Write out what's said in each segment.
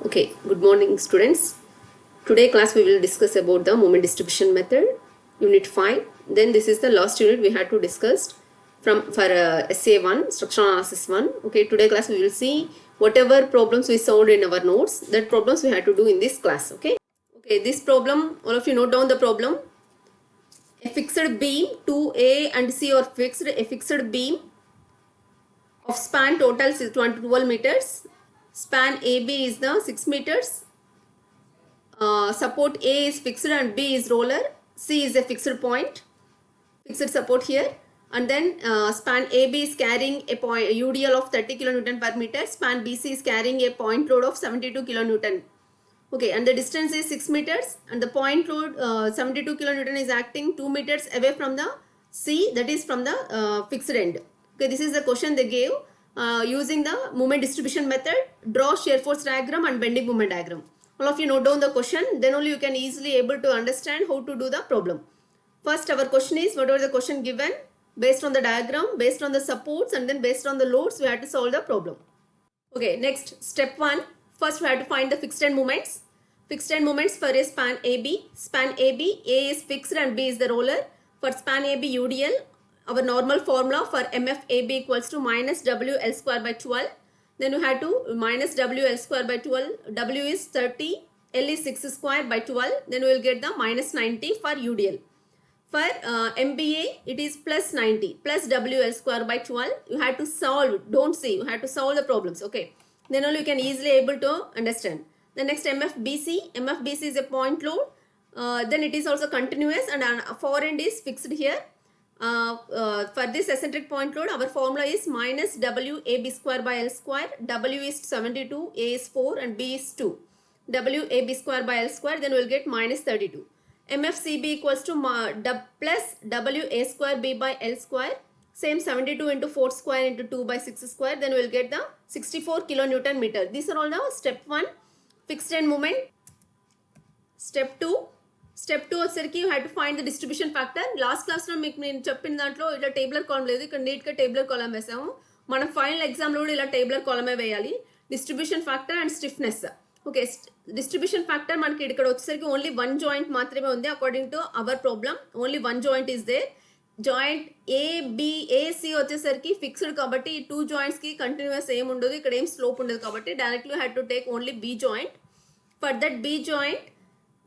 Okay, good morning students. Today class we will discuss about the moment distribution method, unit 5. Then this is the last unit we had to discuss for essay 1, structural analysis 1. Okay, today class we will see whatever problems we solved in our notes, that problems we had to do in this class. Okay. Okay, this problem, all of you note down the problem. A fixed beam 2A and C are fixed. A fixed beam of span total is 12 meters. Span AB is the 6 meters. Support A is fixed and B is roller. C is a fixed point, fixed support here. And then span AB is carrying a point UDL of 30 kilonewton per meter. Span BC is carrying a point load of 72 kilonewton. Okay, and the distance is 6 meters and the point load 72 kilonewton is acting 2 meters away from the C, that is from the fixed end. Okay, this is the question they gave using the moment distribution method. Draw shear force diagram and bending moment diagram. All of you note down the question, then only you can easily able to understand how to do the problem. First our question is whatever the question given, based on the diagram, based on the supports and then based on the loads we have to solve the problem. Okay, next step 1. First we have to find the fixed end moments. Fixed end moments for a span AB. Span AB, A is fixed and B is the roller. For span AB UDL, our normal formula for MF AB equals to minus WL square by 12. Then we have to minus WL square by 12. W is 30, L is 6 square by 12. Then we will get the minus 90 for UDL. For MBA, it is plus 90 plus WL square by 12. You have to solve, don't see, you have to solve the problems. Okay, then only you can easily able to understand. The next MFBC, MFBC is a point load. Then it is also continuous and fore end is fixed here. For this eccentric point load, our formula is minus WAB square by L square. W is 72, A is 4 and B is 2. WAB square by L square, then we will get minus 32. MFCB equals to plus WA square B by L square. Same 72 into 4 square into 2 by 6 square. Then we will get the 64 kilonewton meter. These are all the step 1 fixed end moment. Step 2. Step 2 వచ్చరికి you have to find the distribution factor. Last class లో మీకు నేను చెప్పిన దాంట్లో ఇలా tabular column లేదు, ఇక్కడ నీట్గా టేబులర్ కాలమ్ వేసాము. మనం ఫైనల్ ఎగ్జామ్లో కూడా ఇలా టేబులర్ కాలమే వేయాలి. Distribution factor and stiffness. Okay, distribution factor మనకి ఇక్కడ వచ్చేసరికి ఓన్లీ వన్ జాయింట్ మాత్రమే ఉంది. According to our problem only one joint is there. Joint A B A C వచ్చేసరికి ఫిక్స్డ్ కాబట్టి ఈ టూ జాయింట్స్కి కంటిన్యూస్ ఏం ఉండదు, ఇక్కడ ఏం స్లోప్ ఉండదు కాబట్టి directly had to take only B joint. For that B joint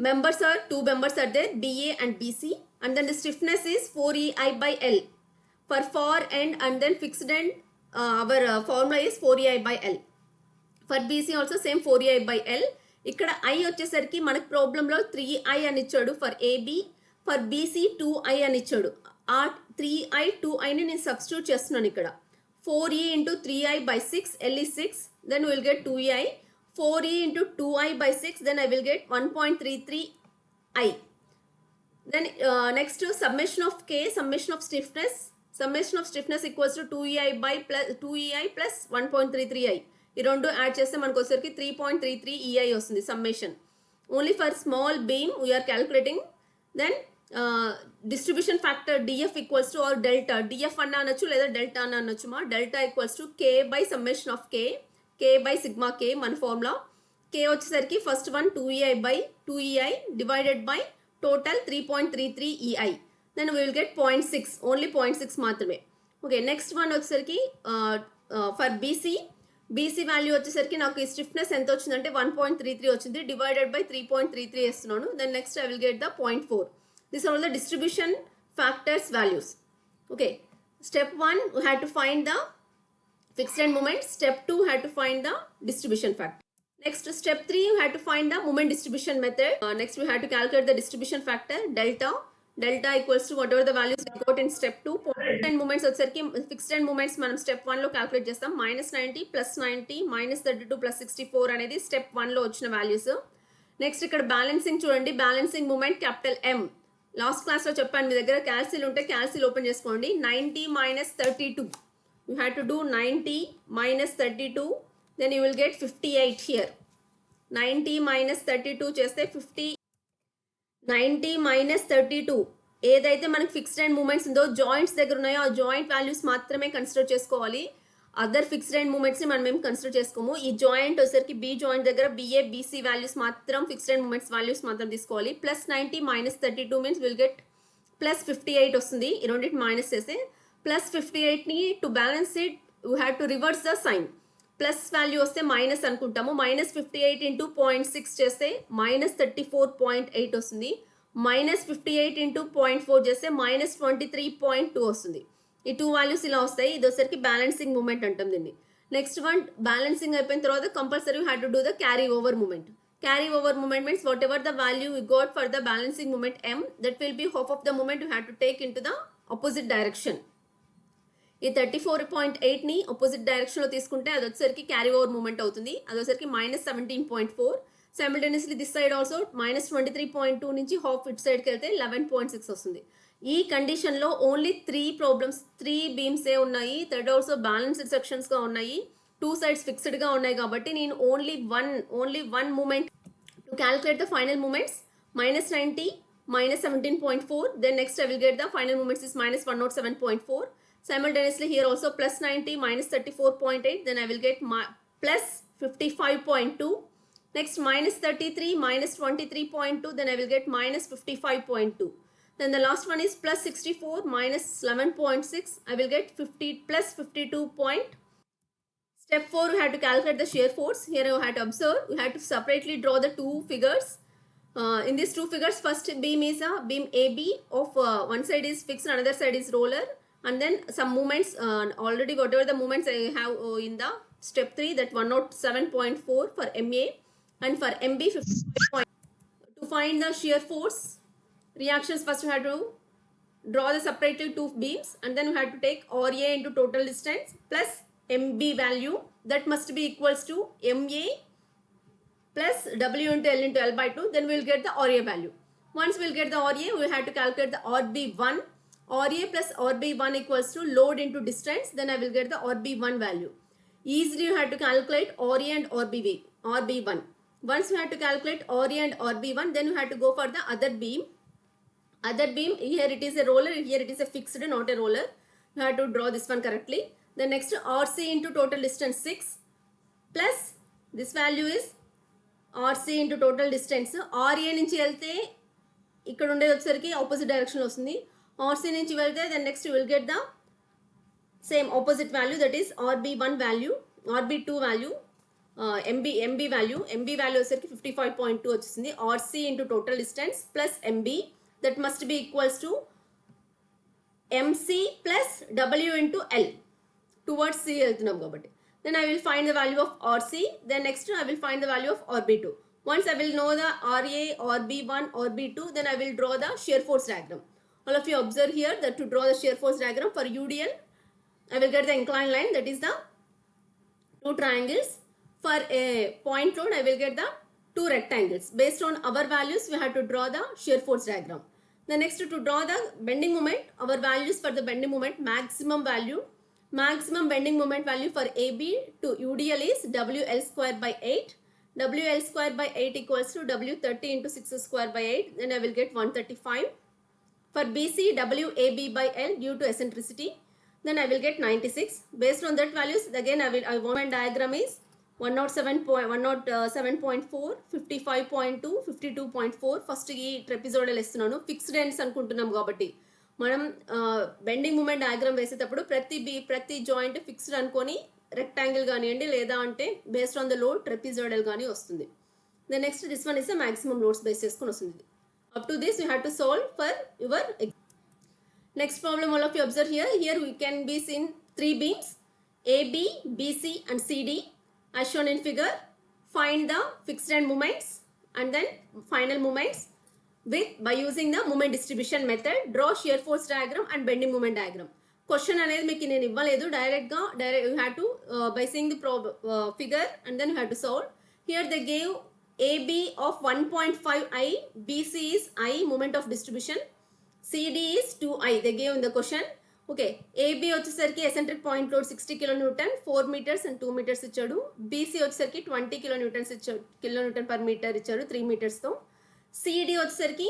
members are two members are there, BA and BC, and then the stiffness is 4EI by L for far end, and then fixed end our formula is 4EI by L. For BC also same 4EI by L. ఇక్కడ I వచ్చేసరికి మనకు ప్రాబ్లంలో 3I అని ఇచ్చాడు for AB, for BC 2I అని ఇచ్చాడు. ఆ 3I 2Iని నేను సబ్స్టిట్యూట్ చేస్తున్నాను ఇక్కడ. 4E into 3I by 6, L is 6, then we will get 2EI. 4E into 2I by 6, then I will get 1.33I. Then next summation of K, summation of stiffness. Summation of stiffness equals to 2EI by plus 2EI plus 1.33I. ఈ రెండు add చేస్తే మనకు వచ్చేసరికి 3.33 EI వస్తుంది summation. Only for small beam we're calculating. Then distribution factor DF equals to or delta. DF అన్న అనొచ్చు లేదా delta అన్న అనొచ్చు. మా delta equals to K by summation of K by sigma K, మన ఫార్ములా. K వచ్చేసరికి first one 2EI by 2EI divided by total 3.33 EI. Then we will get 0.6, ఓన్లీ 0.6 మాత్రమే. ఓకే, నెక్స్ట్ వన్ వచ్చేసరికి ఫర్ బీసీ వాల్యూ వచ్చేసరికి నాకు ఈ stiffness ఎంత వచ్చిందంటే 1.33 వచ్చింది, డివైడెడ్ బై 3.33 వేస్తున్నాను. Then next I will get the 0.4. This are all the distribution factors values. Okay, step 1 we had to find the fixed end moment. Step 2 had to find the distribution factor. Next step 3 you had to find the moment distribution method. Next we had to calculate the distribution factor delta equals to whatever the values we got in step 2. Fixed end moments వచ్చేసరికి fixed end moments మనం step 1 లో calculate చేస్తాం. -90 plus 90 -32 plus 64 అనేది step 1 లో వచ్చిన values. Next ఇక్కడ balancing చూడండి, balancing moment capital M. Last క్లాస్లో చెప్పాను, మీ దగ్గర క్యాల్సిల్ ఉంటే క్యాల్సిల్ ఓపెన్ చేసుకోండి. 90 minus 32, you have to do 90 minus 32, then you will get 58 here. 90 minus 32 చేస్తే 90 minus 32 ఏదైతే మనకి ఫిక్స్డ్ అండ్ మూమెంట్స్ ఉందో జాయింట్స్ దగ్గర ఉన్నాయో ఆ జాయింట్ వాల్యూస్ మాత్రమే కన్సిడర్ చేసుకోవాలి. అదర్ ఫిక్స్డ్ అండ్ మూమెంట్స్ని మనం ఏం కన్సిడర్ చేసుకోము. ఈ జాయింట్ వచ్చేసరికి బి జాయింట్ దగ్గర బిఏ బీసీ వాల్యూస్ మాత్రం ఫిక్స్డ్ అండ్ మూమెంట్స్ వాల్యూస్ మాత్రం తీసుకోవాలి. +90 -32 మీన్స్ విల్ గెట్ +58 వస్తుంది. ఈ రెండింటి మైనస్ చేస్తే +58ని to balance it you have to reverse the sign. Plus value వస్తే మైనస్ అనుకుంటాము. -58 × 0.6 చేస్తే -34.8 వస్తుంది. -58 × 0.4 చేస్తే -23.2 వస్తుంది. ఈ 2 వాల్యూస్ ఇలా వస్తాయి. ఇది వచ్చరికి బ్యాలెన్సింగ్ మూమెంట్ అంటాం దీన్ని. నెక్స్ట్ వన్ బ్యాలెన్సింగ్ అయిపోయిన తర్వాత compulsory had to do the carry over moment. Carry over movement means whatever the value you got for the balancing moment m, that will be half of the moment you have to take into the opposite direction. ఈ 34.8ని opposite direction లో తీసుకుంటే అది వచ్చేసరికి carry over moment అవుతుంది. అది వచ్చేసరికి -17.4. Simultaneously this side also -23.2 నుంచి half it సైడ్కి వెళ్తే 11.6 వస్తుంది. ఈ కండిషన్లో ఓన్లీ 3 బీమ్సే ఉన్నాయి. థర్డ్ ఆల్సో బ్యాలెన్స్డ్ సెక్షన్స్గా ఉన్నాయి. 2 sides ఫిక్స్డ్గా ఉన్నాయి కాబట్టి నేను only one moment to calculate the final moments -90 -17.4. Then next I will get the final moments is -107.4. Simultaneously here also +90 -34.8. Then I will get +55.2. Next -33 -23.2. Then I will get -55.2. Then the last one is +64 -11.6. I will get +52. Step 4, you have to calculate the shear force. Here you have to observe, you have to separately draw the two figures. In these two figures, first beam is a beam AB of one side is fixed, another side is roller, and then some movements, already whatever the movements I have in the step 3, that 107.4 for MA, and for MB 55. To find the shear force reactions, first you have to draw the separately two beams, and then you have to take RA into total distance plus MB value, that must be equals to MA plus W into L into L by 2. Then we will get the RA value. Once we will get the RA, we have to calculate the RB1. RA plus RB1 equals to load into distance. Then I will get the RB1 value. Easily you have to calculate RA and RB1. Once you have to calculate RA and RB1, then you have to go for the other beam. Here it is a roller, here it is a fixed, not a roller. You have to draw this one correctly. The next RC into total distance 6 plus this value is RC into total distance. RA నుంచి వెళ్తే ఇక్కడ ఉండేది వచ్చేసరికి opposite direction వస్తుంది. RC నుంచి వెళ్తే then next you will get the same opposite value, that is RB1 value, RB2 value, MB value. MB value వచ్చేసరికి 55.2 వచ్చేసింది. RC into total distance plus MB, that must be equals to MC plus W into L. Towards C వెళ్తున్నాం కాబట్టి. Then I will find the value of RC. Then next I will find the value of RB2. Once I will know the RA, RB1, RB2, then I will draw the shear force diagram. All of you observe here that to draw the shear force diagram for UDL, I will get the inclined line, that is the two triangles. For a point load, I will get the two rectangles. Based on our values, we have to draw the shear force diagram. The next to draw the bending moment, our values for the bending moment, maximum bending moment value for AB to UDL is WL square by 8. WL square by 8 equals to W30 into 6 square by 8. Then I will get 135. For BC, WAB by L due to eccentricity. Then I will get 96. Based on that values, again I want my diagram is 107.4, 55.2, 52.4. First ఈ ట్రెపిజోడల్ ఇస్తున్నాను. Fixed ends అనుకుంటున్నాం కాబట్టి మనం bending moment diagram వేసేటప్పుడు ప్రతి joint fixed అనుకొని rectangle కానివ్వండి, లేదా అంటే based on the load trapezoidal కానీ వస్తుంది. Then next this one is maximum loads base చేసుకొని వస్తుంది. Up to this you have to solve for your. Next problem all of you observe here we can be seen 3 beams AB, BC and CD as shown in figure. Find the fixed end moments and then final moments by using the moment distribution method. Draw shear force diagram and bending moment diagram. Question అనేది మీకు నేను ఇవ్వలేదు, direct you have to by seeing the figure and then you have to solve. Here they gave AB of 1.5 I, BC is I moment of distribution, CD is 2I they gave in the question. Okay, AB వచ్చేసరికి eccentric point load 60 kN, 4 meters and 2 meters ఇచ్చాడు. BC వచ్చేసరికి 20 kN ఇచ్చాడు, kilonewton per metre ఇచ్చాడు 3 metersతో. CD వచ్చేసరికి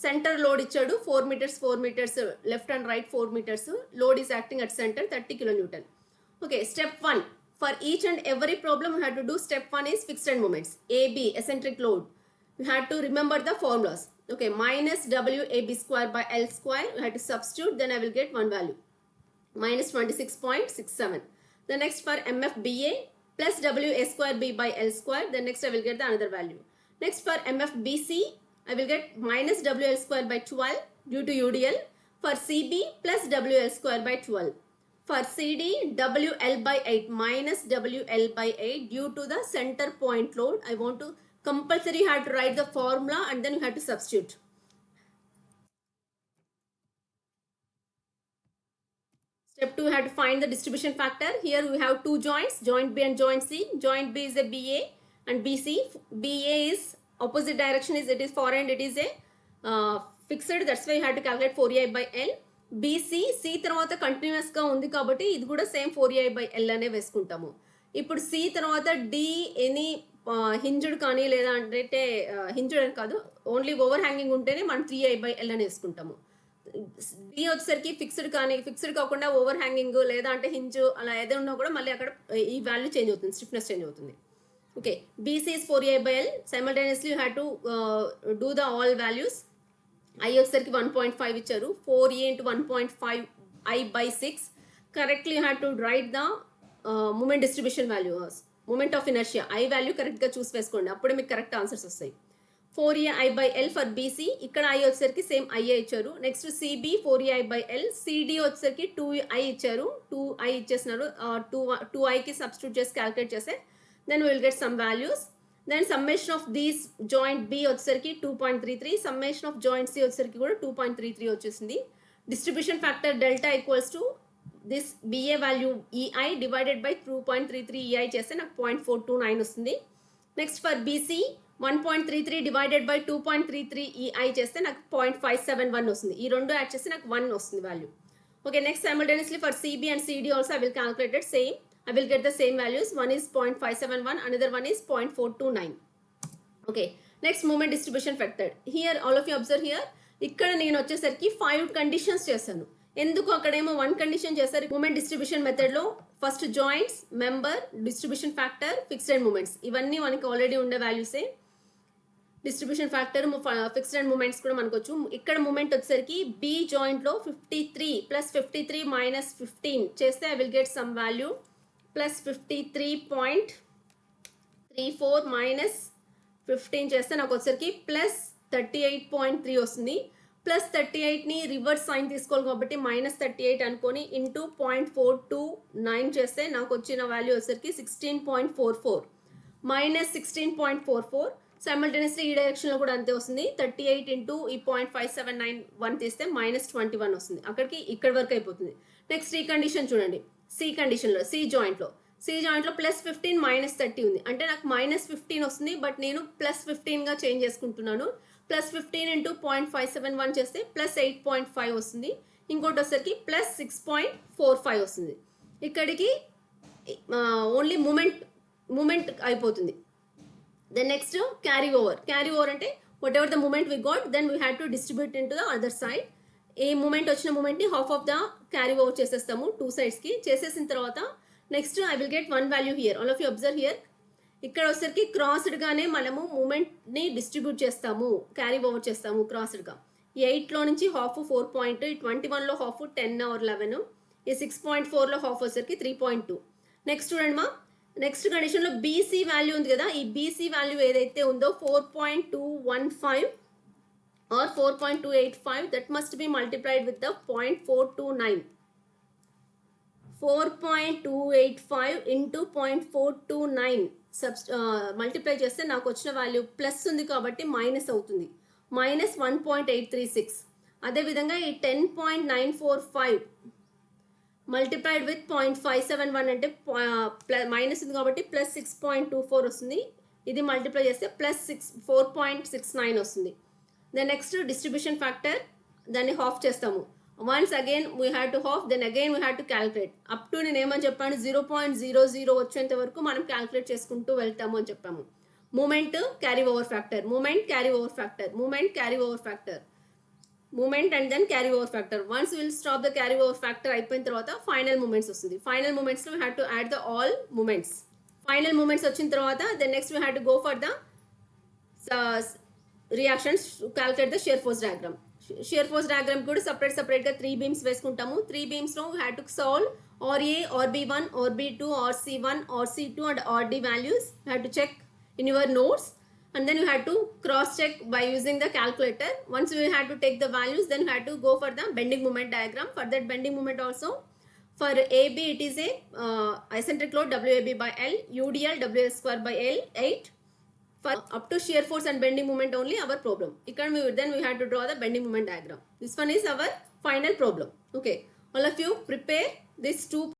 centre load ఇచ్చాడు 4 meters left and right 4 meters. Load is acting at centre 30 kN. Okay, step 1. For each and every problem, we have to do step 1 is fixed end moments. AB, eccentric load. We have to remember the formulas. Okay, minus WAB square by L square. We have to substitute, then I will get one value. Minus 26.67. The next for MFBA plus WA square B by L square. Then next I will get the another value. Next for MFBC, I will get minus WL square by 12 due to UDL. For CB plus WL square by 12. For CD, WL by 8 minus WL by 8 due to the center point load. I want to compulsory have to write the formula and then you have to substitute. Step 2, we have to find the distribution factor. Here we have two joints, joint B and joint C. Joint B is a BA and BC. BA is opposite direction, is it is forehand, it is a fixed. That's why you have to calculate 4A by L. BC C తర్వాత continuous గా ఉంది కాబట్టి ఇది కూడా same 4A by L అనే వేసుకుంటాము. ఇప్పుడు C తర్వాత D ఎనీ హింజ్డ్ కానీ లేదా అంటే హింజ్డ్ అని కాదు, ఓన్లీ ఓవర్ హ్యాంగింగ్ ఉంటేనే మనం 3A by L అని వేసుకుంటాము. డి వచ్చేసరికి ఫిక్స్డ్ కానీ ఫిక్స్డ్ కాకుండా ఓవర్ హ్యాంగింగ్ లేదా అంటే హింజ్ అలా ఏదైనా ఉన్నా కూడా మళ్ళీ అక్కడ ఈ వాల్యూ చేంజ్ అవుతుంది, స్టిఫ్నెస్ చేంజ్ అవుతుంది. Okay, BC is 4A by L. Simultaneously you have to do the all values. I వచ్చేసరికి 1.5 ఇచ్చారు, 4A into 1.5 I by 6. Correctly you have to write the moment distribution value, moment of inertia I value కరెక్ట్గా చూసి వేసుకోండి, అప్పుడే మీకు correct answers వస్తాయి. 4A I by L for BC, ఇక్కడ I వచ్చేసరికి సేమ్ ఐఏ ఇచ్చారు. Next CB 4A I by L. CD వచ్చేసరికి 2I ఇచ్చారు, 2I ఇచ్చేసినారు, 2Iకి సబ్స్టిట్యూట్ చేసి క్యాలిక్యులేట్ చేస్తే then will get some values. Then summation of these joint B వచ్చేసరికి 2.33, సమ్మేషన్ ఆఫ్ జాయింట్ సి వచ్చేసరికి కూడా 2.33 వచ్చేసింది. Distribution factor delta equals to this BA value EI divided by 2.33 EI చేస్తే నాకు 0.429 వస్తుంది. Next for BC 1.33 divided by 2.33 EI చేస్తే నాకు 0.571 వస్తుంది. ఈ రెండు యాడ్ చేస్తే నాకు 1 వస్తుంది value. Okay, next simultaneously for CB and CD also I will calculated same. I will get the same values. One is 0.571, another one is 0.429. Okay, next moment distribution factor. Here all of you observe here. ఇక్కడ నేను వచ్చేసరికి 5 conditions చేశాను. ఎందుకు అక్కడేమో 1 condition చేస్తారు. Moment distribution మెథడ్లో first joints, member, distribution factor, fixed and moments ఇవన్నీ మనకి ఆల్రెడీ ఉండే వాల్యూసే. Distribution factor, fixed and moments కూడా మనకు వచ్చు. ఇక్కడ మూమెంట్ వచ్చేసరికి బి జాయింట్లో 53 ప్లస్ 53 మైనస్ 15 చేస్తే I will get some value plus 53.34 minus 15 చేస్తే నాకు వచ్చేసరికి ప్లస్ 38.3 వస్తుంది. ప్లస్ 38ని రివర్స్ సైన్ తీసుకోవాలి కాబట్టి మైనస్ 38 అనుకొని ఇంటూ 0.429 చేస్తే నాకు వచ్చిన వాల్యూ వచ్చేసరికి 16.44 మైనస్ 16.44. సైమల్టేనియస్లీ ఈ డైరెక్షన్లో కూడా అంతే వస్తుంది. 38 ఇంటూ ఈ 0.5791 తీస్తే మైనస్ 21 వస్తుంది. అక్కడికి ఇక్కడ వరకు అయిపోతుంది. నెక్స్ట్ ఈ కండిషన్ చూడండి, సి కండిషన్లో సి జాయింట్లో ప్లస్ 15 మైనస్ 30 ఉంది అంటే నాకు మైనస్ 15 వస్తుంది. బట్ నేను ప్లస్ 15గా చేంజ్ చేసుకుంటున్నాను. ప్లస్ 15 ఇంటూ 0.571 చేస్తే ప్లస్ 8.5 వస్తుంది. ఇంకోటి వచ్చేసరికి ప్లస్ 6.45 వస్తుంది. ఇక్కడికి ఓన్లీ మూమెంట్ అయిపోతుంది. దెన్ నెక్స్ట్ క్యారీ ఓవర్ అంటే whatever the moment we got then we had to distribute into the other side. A moment వచ్చిన మూమెంట్ని half of the carry over చేసేస్తాము 2 sides-కి. చేసేసిన తర్వాత next I will get 1 value here. All of you observe here. ఇక్కడ వచ్చేసరికి క్రాస్డ్గానే మనము మూమెంట్ని డిస్ట్రిబ్యూట్ చేస్తాము, క్యారీ ఓవర్ చేస్తాము క్రాస్డ్గా. 8లో నుంచి హాఫ్ 4. 21లో half 10 or 11. ఈ 6.4లో హాఫ్ వచ్చేసరికి 3.2. నెక్స్ట్ చూడండి మా, నెక్స్ట్ కండిషన్లో బీసీ వాల్యూ ఉంది కదా, ఈ బీసీ వాల్యూ ఏదైతే ఉందో 4.215 or 4.285 that must be multiplied with the 0.429. 4.285 into 0.429 multiply చేస్తే నాకు వచ్చిన వాల్యూ ప్లస్ ఉంది కాబట్టి మైనస్ అవుతుంది, మైనస్ 1.836. అదేవిధంగా ఈ 10.945 మల్టిప్లైడ్ విత్ 0.571 అంటే మైనస్ ఉంది కాబట్టి ప్లస్ 6.24 వస్తుంది. ఇది మల్టిప్లై చేస్తే ప్లస్ 4.69 వస్తుంది. దెన్ నెక్స్ట్ డిస్ట్రిబ్యూషన్ ఫ్యాక్టర్, దాన్ని హాఫ్ చేస్తాము. Once again we have to half, then again we have to calculate. Up to నేను ఏమని చెప్పాను, 0.00 వచ్చేంత వరకు మనం క్యాలిక్యులేట్ చేసుకుంటూ వెళ్తాము అని చెప్పాము. Moment carry over factor, moment carry over factor, moment carry over factor. Moment and then carry over factor. Once will stop the carry over factor అయిపోయిన తర్వాత ఫైనల్ మూమెంట్స్ వస్తుంది. ఫైనల్ మూమెంట్స్లో we have to add the all moments. Final moments వచ్చిన తర్వాత then next we have to go for the reactions to calculate the shear force diagram. Shear force diagram కూడా సపరేట్గా 3 beams వేసుకుంటాము. 3 బీమ్స్లో we have to solve or A or B1 or B2 or C1 or C2 and or D values. You have to check in your notes and then you have to cross check by using the calculator. Once you have to take the values, then you have to go for the bending moment diagram. For that bending moment also, for AB it is a eccentric load WAB by L, UDL WL square by L 8. For up to shear force and bending moment only our problem. Then we have to draw the bending moment diagram. This one is our final problem. Okay, all of you prepare these two